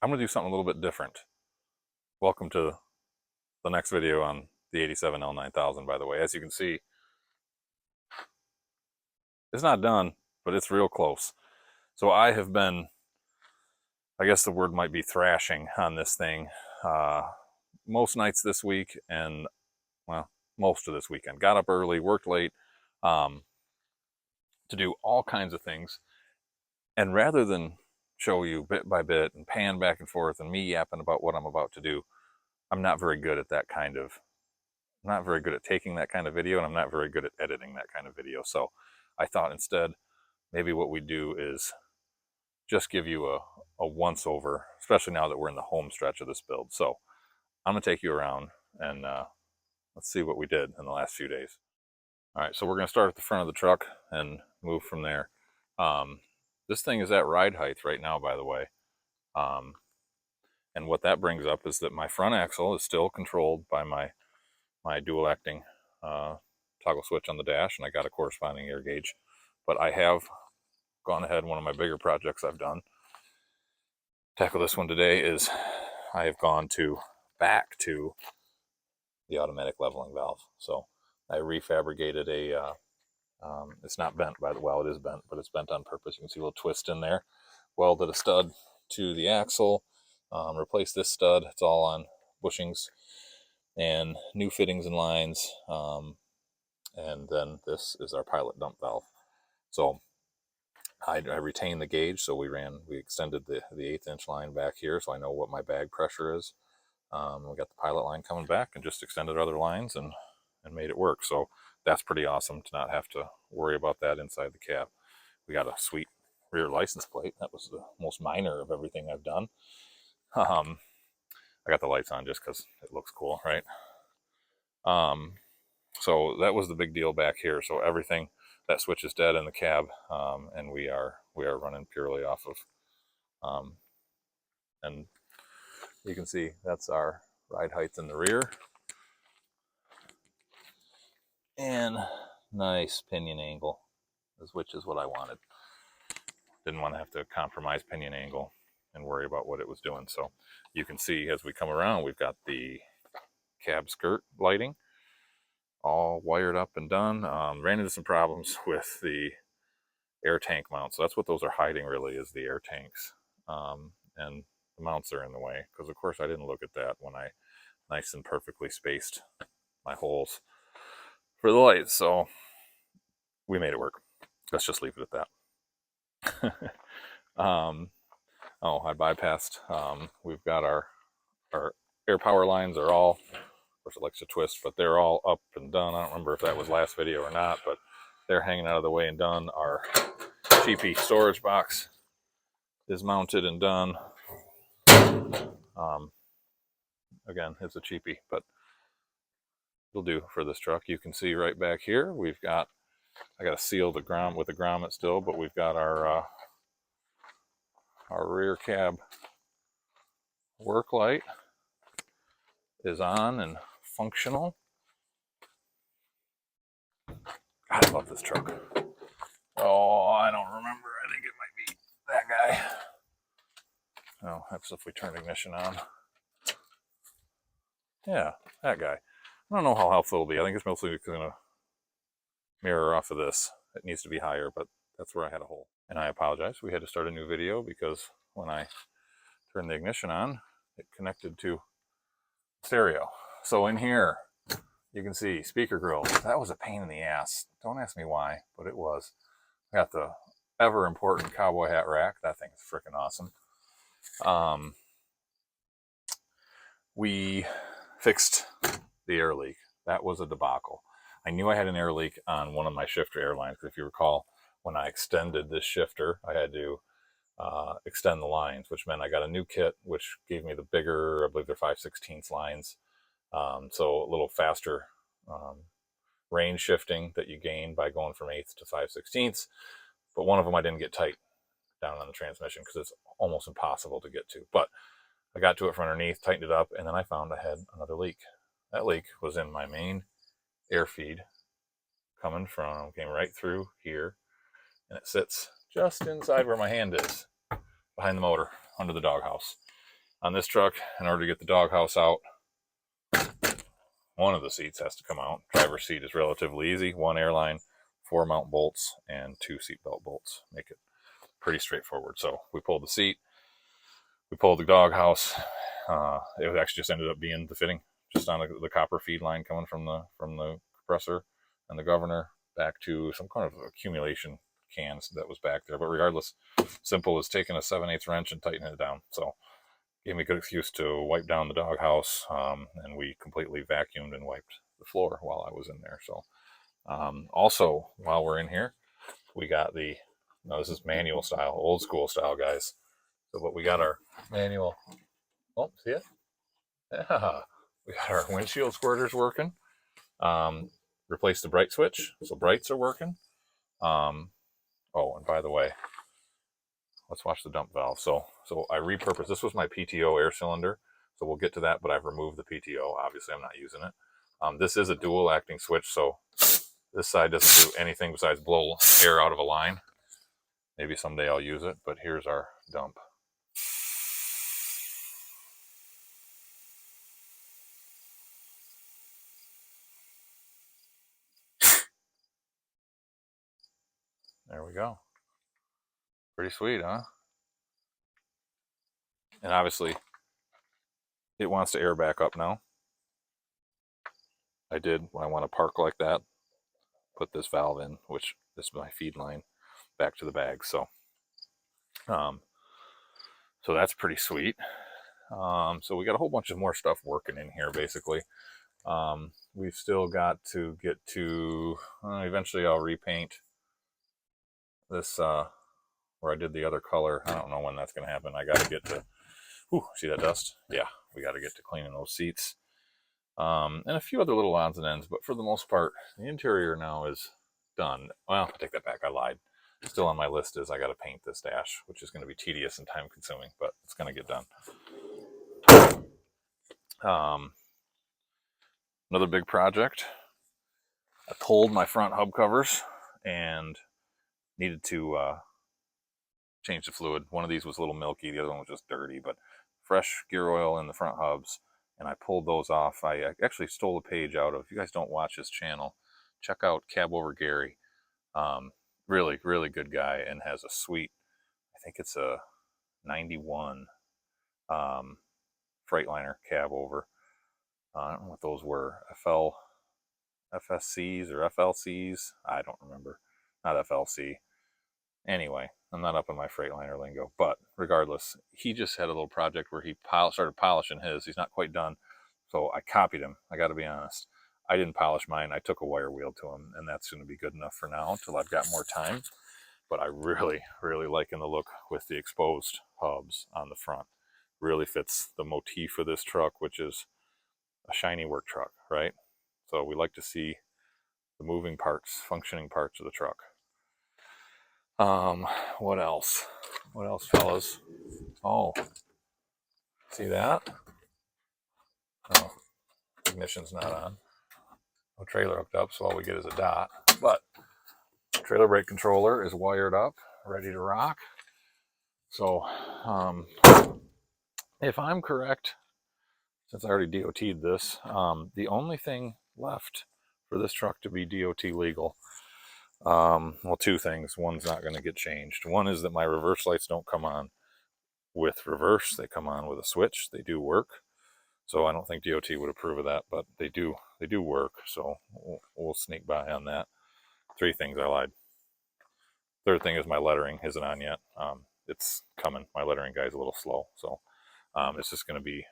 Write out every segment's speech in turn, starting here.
I'm going to do something a little bit different. Welcome to the next video on the 87 L9000, by the way. As you can see, it's not done, but it's real close. So I have been, I guess the word might be thrashing on this thing most nights this week and, well, most of this weekend. Got up early, worked late to do all kinds of things. And rather than show you bit by bit and pan back and forth and me yapping about what I'm about to do, I'm not very good at that kind of, I'm not very good at taking that kind of video, and I'm not very good at editing that kind of video. So I thought instead, maybe what we do is just give you a once over, especially now that we're in the home stretch of this build. So I'm gonna take you around and let's see what we did in the last few days. All right, so we're gonna start at the front of the truck and move from there. This thing is at ride height right now, by the way. And what that brings up is that my front axle is still controlled by my dual acting toggle switch on the dash, and I got a corresponding air gauge. But I have gone ahead, one of my bigger projects I've done, tackle this one today, is I have gone back to the automatic leveling valve. So I refabricated a, it's not bent by the, well, it is bent, but it's bent on purpose. You can see a little twist in there. Welded a stud to the axle, replaced this stud. It's all on bushings and new fittings and lines. And then this is our pilot dump valve. So I retained the gauge, so we extended the 1/8 inch line back here, so I know what my bag pressure is. We got the pilot line coming back and just extended other lines and made it work. So that's pretty awesome to not have to worry about that inside the cab. We got a sweet rear license plate. That was the most minor of everything I've done. I got the lights on just because it looks cool, right? So that was the big deal back here. So everything, that switch is dead in the cab, and we are running purely off of, and you can see that's our ride height in the rear. And nice pinion angle, which is what I wanted. Didn't want to have to compromise pinion angle and worry about what it was doing. So you can see as we come around, we've got the cab skirt lighting all wired up and done. Ran into some problems with the air tank mount. So that's what those are hiding, really, is the air tanks. And the mounts are in the way, because of course I didn't look at that when I nice and perfectly spaced my holes for the lights. So we made it work. Let's just leave it at that. Oh, I bypassed. We've got our air power lines are all, of course it likes to twist, but they're all up and done. I don't remember if that was last video or not, but they're hanging out of the way and done. Our cheapy storage box is mounted and done. Again, it's a cheapie, but it'll do for this truck. You can see right back here, we've got, I got to seal the grommet with the grommet still, but we've got our rear cab work light is on and functional. God, I love this truck. Oh, I don't remember. I think it might be that guy. Oh, that's if we turn ignition on. Yeah, that guy. I don't know how helpful it'll be. I think it's mostly going to mirror off of this. It needs to be higher, but that's where I had a hole. And I apologize. We had to start a new video because when I turned the ignition on, it connected to stereo. So in here, you can see speaker grills. That was a pain in the ass. Don't ask me why, but it was. Got the ever important cowboy hat rack. That thing is freaking awesome. we fixed the air leak. That was a debacle. I knew I had an air leak on one of my shifter airlines, because if you recall, when I extended this shifter, I had to extend the lines, which meant I got a new kit, which gave me the bigger, I believe they're 5/16 lines, so a little faster range shifting that you gain by going from 8ths to 5/16. But one of them I didn't get tight down on the transmission because it's almost impossible to get to. But I got to it from underneath, tightened it up, and then I found I had another leak. That leak was in my main air feed, came right through here, and it sits just inside where my hand is, behind the motor, under the doghouse. On this truck, in order to get the doghouse out, one of the seats has to come out. Driver's seat is relatively easy. One airline, 4 mount bolts, and 2 seatbelt bolts. Make it pretty straightforward. So we pulled the seat, we pulled the doghouse. It actually just ended up being the fitting, just on the copper feed line coming from the compressor and the governor back to some kind of accumulation cans that was back there. But regardless, simple as taking a 7/8 wrench and tightening it down. So gave me a good excuse to wipe down the doghouse, and we completely vacuumed and wiped the floor while I was in there. So also, while we're in here, we got now this is manual style, old school style, guys. So, but we got our manual. Oh, see it? Yeah. We got our windshield squirters working. Replaced the bright switch, so brights are working. Oh, and by the way, let's watch the dump valve. So I repurposed, this was my PTO air cylinder, so we'll get to that, but I've removed the PTO. Obviously, I'm not using it. This is a dual acting switch, so this side doesn't do anything besides blow air out of a line. Maybe someday I'll use it, but here's our dump. There we go. Pretty sweet, huh? And obviously, it wants to air back up now. I did, when I want to park like that, put this valve in, which this is my feed line back to the bag. So that's pretty sweet. So we got a whole bunch of more stuff working in here, basically. We've still got to get to, eventually I'll repaint this, where I did the other color. I don't know when that's going to happen. I got to get to, see that dust? Yeah, we got to get to cleaning those seats. And a few other little odds and ends, but for the most part, the interior now is done. Well, I take that back, I lied. Still on my list is I got to paint this dash, which is going to be tedious and time consuming, but it's going to get done. Another big project. I pulled my front hub covers and needed to change the fluid. One of these was a little milky, the other one was just dirty, but fresh gear oil in the front hubs, and I pulled those off. I actually stole a page out of, if you guys don't watch his channel, check out Cab Over Gary. Really, really good guy, and has a sweet, I think it's a 91 Freightliner cab over. I don't know what those were. FSCs or FLCs? I don't remember. Not FLC. Anyway, I'm not up in my Freightliner lingo, but regardless, he just had a little project where he started polishing his. He's not quite done, so I copied him. I got to be honest. I didn't polish mine. I took a wire wheel to him, and that's going to be good enough for now until I've got more time. But I really, really liking the look with the exposed hubs on the front. Really fits the motif of this truck, which is a shiny work truck, right? So we like to see the moving parts, functioning parts of the truck. What else? What else, fellas? Oh, see that? Oh, ignition's not on. No trailer hooked up, so all we get is a dot. But trailer brake controller is wired up, ready to rock. So, if I'm correct, since I already DOT'd this, the only thing left for this truck to be DOT legal, well, two things. One's not going to get changed. One is that my reverse lights don't come on with reverse. They come on with a switch. They do work. So I don't think DOT would approve of that, but they do work. So we'll sneak by on that. Three things, I lied. Third thing is my lettering isn't on yet. It's coming. My lettering guy's a little slow. So it's just going to be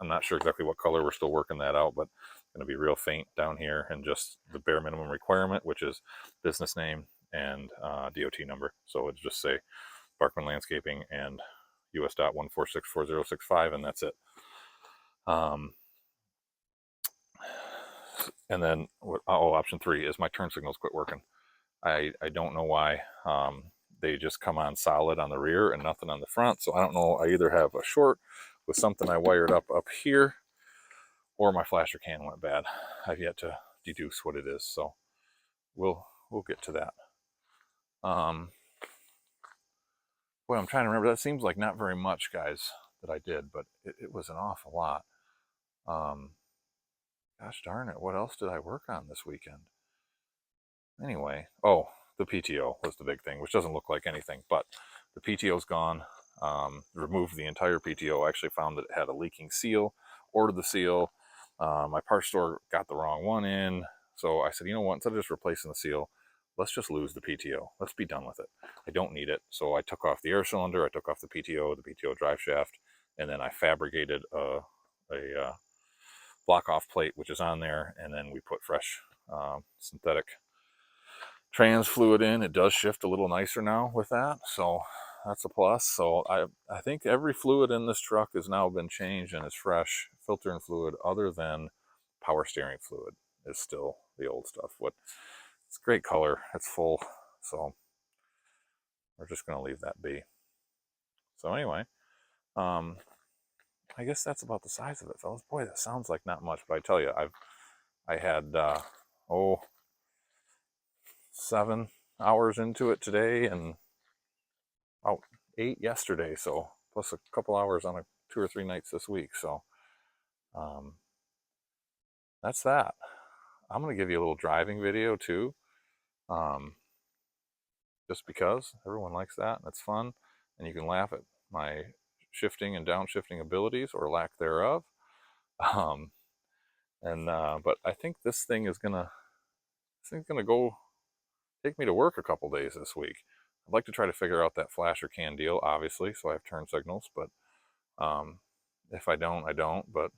I'm not sure exactly what color. We're still working that out, but it's going to be real faint down here, and just the bare minimum requirement, which is business name and DOT number. So it'll just say Barkman Landscaping and US.1464065, and that's it. And then, option 3 is my turn signals quit working. I don't know why. They just come on solid on the rear and nothing on the front. So I don't know. I either have a short with something I wired up here, or my flasher can went bad. I've yet to deduce what it is. So we'll get to that. Boy, I'm trying to remember. That seems like not very much, guys, that I did, but it was an awful lot. Gosh darn it. What else did I work on this weekend? Anyway, the PTO was the big thing, which doesn't look like anything, but the PTO's gone. Removed the entire PTO. I actually found that it had a leaking seal, ordered the seal. My parts store got the wrong one in. So I said, you know what, instead of just replacing the seal, let's just lose the PTO. Let's be done with it. I don't need it. So I took off the air cylinder, I took off the PTO drive shaft, and then I fabricated a block off plate, which is on there, and then we put fresh synthetic trans fluid in. It does shift a little nicer now with that, so that's a plus. So I think every fluid in this truck has now been changed and is fresh. Filter and fluid, other than power steering fluid, is still the old stuff. It's great color, it's full, so we're just going to leave that be. So anyway, I guess that's about the size of it, fellas. Boy, that sounds like not much, but I tell you, I had 7 hours into it today, and 8 yesterday, so plus a couple hours on 2 or 3 nights this week. So that's that. I'm going to give you a little driving video too, just because everyone likes that and it's fun, and you can laugh at my shifting and downshifting abilities, or lack thereof. But I think this thing is gonna go take me to work a couple days this week. I'd like to try to figure out that flasher can deal, obviously, so I have turn signals. But if I don't, I don't. But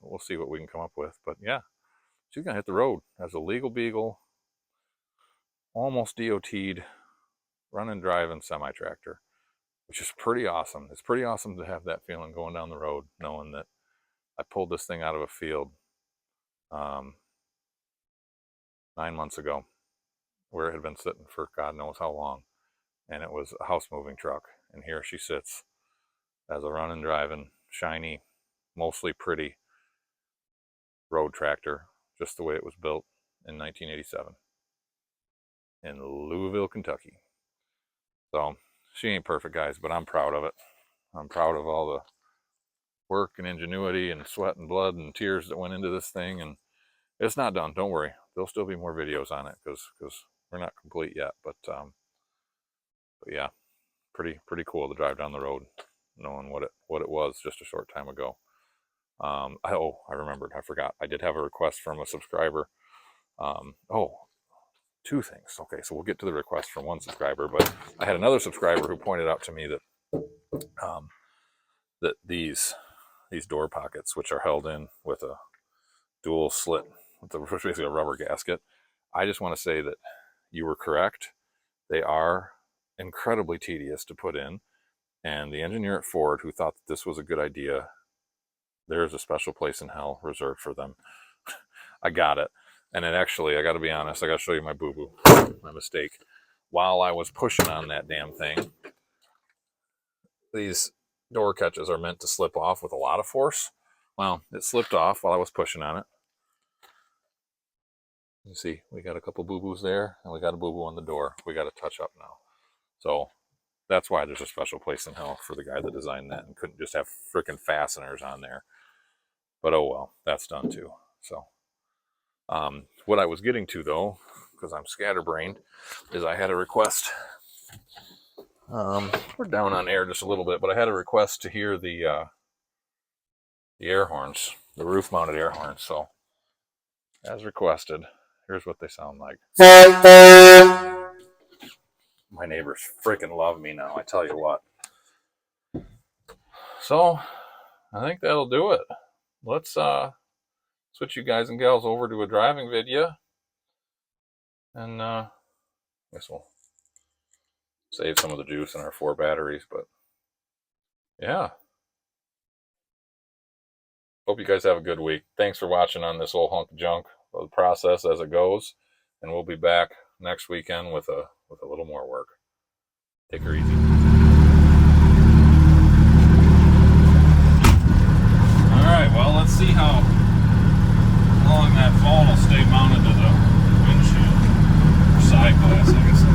we'll see what we can come up with. But yeah, she's gonna hit the road as a legal beagle, almost DOT'd, running, driving semi-tractor, which is pretty awesome. It's pretty awesome to have that feeling going down the road, knowing that I pulled this thing out of a field 9 months ago, where it had been sitting for God knows how long, and it was a house moving truck. And here she sits as a running, driving, shiny, mostly pretty road tractor, just the way it was built in 1987 in Louisville, Kentucky. So she ain't perfect, guys, but I'm proud of it. I'm proud of all the work and ingenuity and sweat and blood and tears that went into this thing. And it's not done. Don't worry. There'll still be more videos on it, because we're not complete yet. But yeah, pretty cool to drive down the road knowing what it was just a short time ago. I remembered. I forgot. I did have a request from a subscriber. 2 things. Okay, so we'll get to the request from one subscriber, but I had another subscriber who pointed out to me that that these door pockets, which are held in with a dual slit, with basically a rubber gasket, I just want to say that you were correct. They are incredibly tedious to put in, and the engineer at Ford, who thought that this was a good idea, there's a special place in hell reserved for them. I got it. And it actually, I got to be honest, I got to show you my boo-boo, my mistake. While I was pushing on that damn thing, these door catches are meant to slip off with a lot of force. Well, it slipped off while I was pushing on it. You see, we got a couple boo-boos there, and we got a boo-boo on the door. We got to touch up now. So that's why there's a special place in hell for the guy that designed that and couldn't just have freaking fasteners on there. But oh well, that's done too. So what I was getting to, though, because I'm scatterbrained, is I had a request. We're down on air just a little bit, but I had a request to hear the air horns, the roof-mounted air horns. So, as requested, here's what they sound like. My neighbors freaking love me now, I tell you what. So, I think that'll do it. let's switch you guys and gals over to a driving video, and I guess we'll save some of the juice in our 4 batteries. But yeah, hope you guys have a good week. Thanks for watching on this old hunk of junk, the process as it goes, and we'll be back next weekend with a little more work. Take her easy. Alright, well, let's see how long that phone will stay mounted to the windshield, or side glass, I guess.